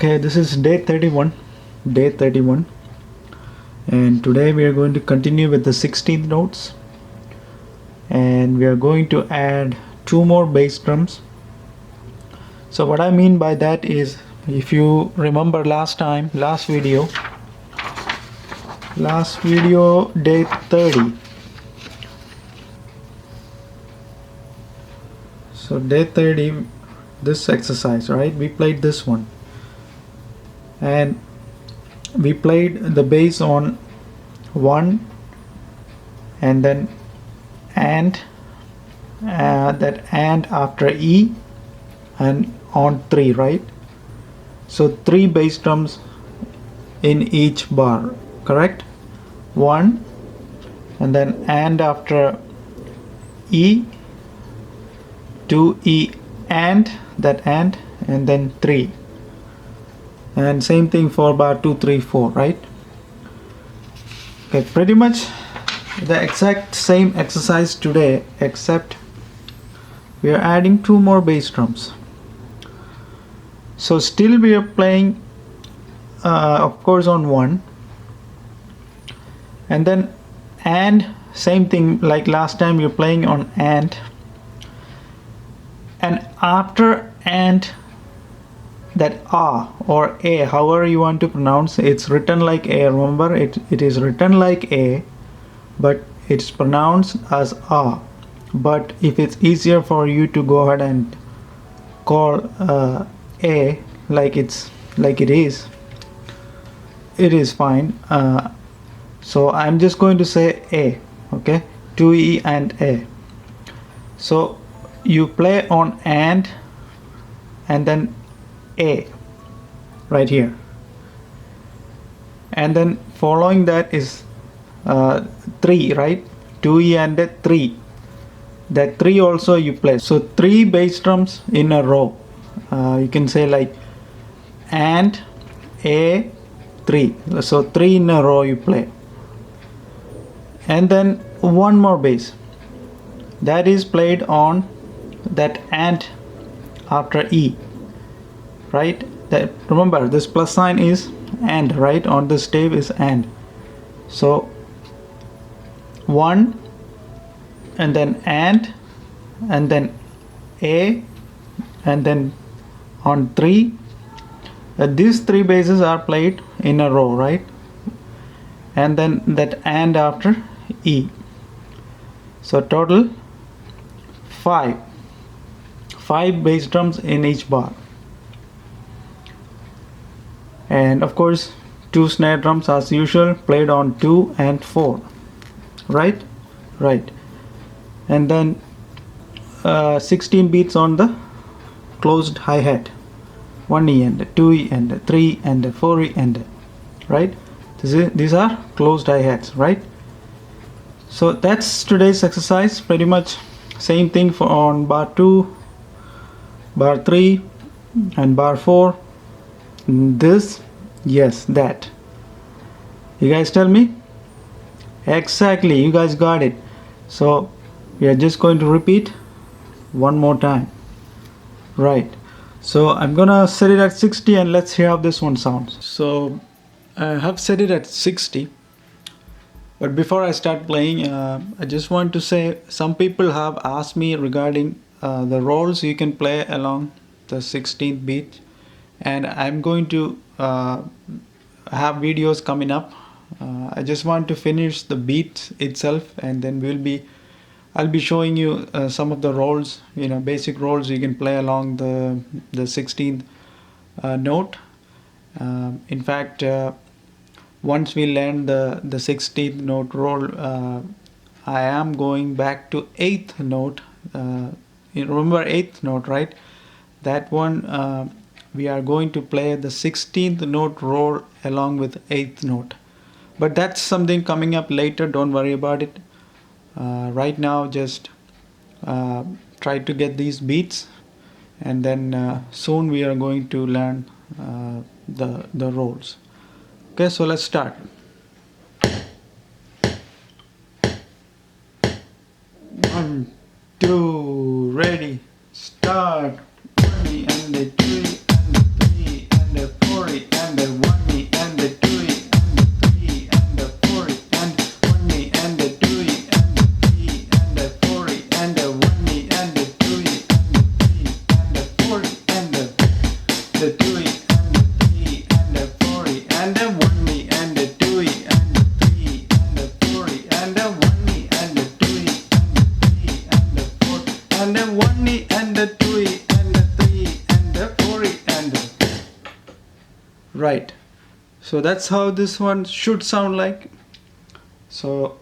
Okay, this is day 31, and today we are going to continue with the 16th notes, and we are going to add two more bass drums. So what I mean by that is, if you remember last video, day 30. So day 30, this exercise, right? We played this one, and we played the bass on 1 and then that and after E and on 3, right? So 3 bass drums in each bar, correct? 1 and then and after E, 2 E and that and then 3, and same thing for bar 2, 3, 4, right? Okay, pretty much the exact same exercise today, except we are adding 2 more bass drums. So still we are playing of course on 1, and then and same thing like last time, you're playing on and after and that A or A, however you want to pronounce, it's written like A. Remember, it is written like A, but it's pronounced as A. But if it's easier for you to go ahead and call A like it is fine. So I'm just going to say A, okay? 2E and A. So you play on and then A right here, and then following that is 3, right? 2E and 3. That 3 also you play. So 3 bass drums in a row. You can say like and A 3. So 3 in a row you play, and then one more bass that is played on that and after E, right? That, remember, this plus sign is and, right? On this tape is and. So 1 and then A and then on 3. These 3 basses are played in a row, right? And then that and after E. So total 5 bass drums in each bar, and of course 2 snare drums as usual, played on 2 and 4, right? And then 16 beats on the closed hi-hat, 1E and 2E and 3 and 4E and, right? These are closed hi-hats, right? So that's today's exercise. Pretty much same thing for on bar 2, bar 3 and bar 4. This, yes, that. You guys tell me? Exactly, you guys got it. So we are just going to repeat one more time, right? So I'm gonna set it at 60 and let's hear how this one sounds. So I have set it at 60, but before I start playing, I just want to say, some people have asked me regarding the rolls you can play along the 16th beat, and I'm going to have videos coming up. I just want to finish the beat itself, and then I'll be showing you some of the rolls, basic rolls you can play along the 16th note. In fact, once we learn the 16th note roll, I am going back to 8th note. You remember 8th note, right? That one, we are going to play the 16th note roll along with 8th note. But that's something coming up later, don't worry about it. Right now, just try to get these beats, and then soon we are going to learn the rolls. Okay, so let's start. 1, 2, ready, start. 1 and 2 and 3 and 4 and a 1E and a 2E and a 3E and a 4E and a... Right. So that's how this one should sound like. So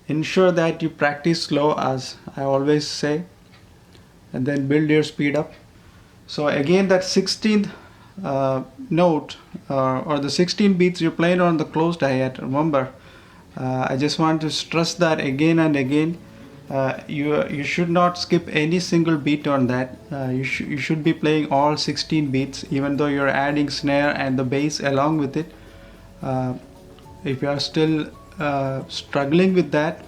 ensure that you practice slow, as I always say, and then build your speed up. So again, that 16th note or the 16 beats you're playing on the closed hi-hat, remember, I just want to stress that again and again. You should not skip any single beat on that. You should be playing all 16 beats, even though you're adding snare and the bass along with it. If you are still struggling with that,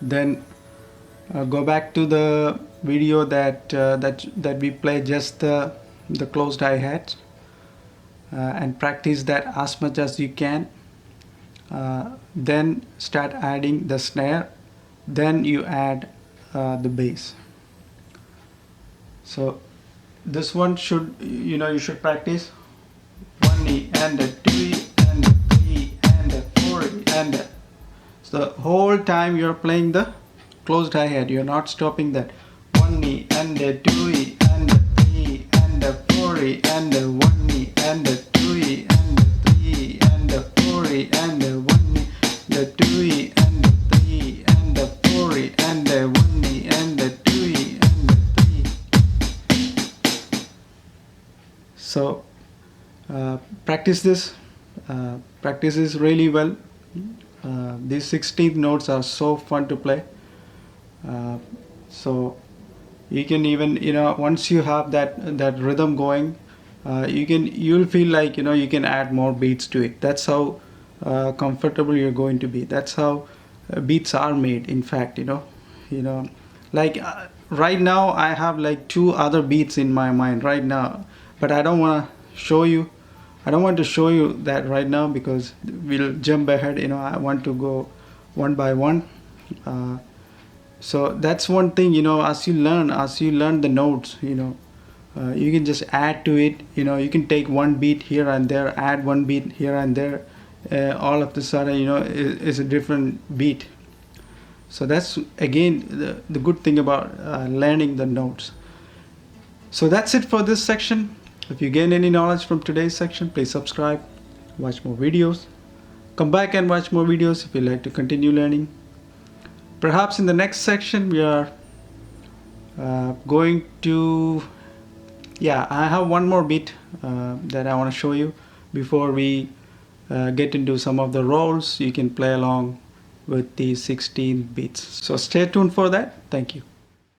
then go back to the video that we play just the closed hi-hats, and practice that as much as you can. Then start adding the snare, then you add the bass. So this one should, you should practice 1E and a 2E and a 3E and a 4E and a... So the whole time you're playing the closed hi-hat, you're not stopping that. 1E and a 2E and a 3E and a 4E and a 1E and a 2E and a 3E and a 4E and a 1E, the 2E and a 3E and a 4E and a 1E and a 2E and a 3E. So practice this. Practice this really well. These 16th notes are so fun to play. So you can even, once you have that rhythm going, you'll feel like you can add more beats to it. That's how comfortable you're going to be. That's how beats are made, in fact. Like right now I have like 2 other beats in my mind right now, but I don't want to show you that right now, because we'll jump ahead. I want to go one by one. So that's one thing, as you learn the notes, you can just add to it. You can take one beat here and there, add one beat here and there. All of the sudden, is a different beat. So that's again the good thing about learning the notes. So that's it for this section. If you gain any knowledge from today's section, please subscribe, watch more videos, come back and watch more videos if you like to continue learning. Perhaps in the next section we are going to, I have one more beat that I want to show you before we get into some of the rolls. You can play along with the 16 beats. So stay tuned for that. Thank you.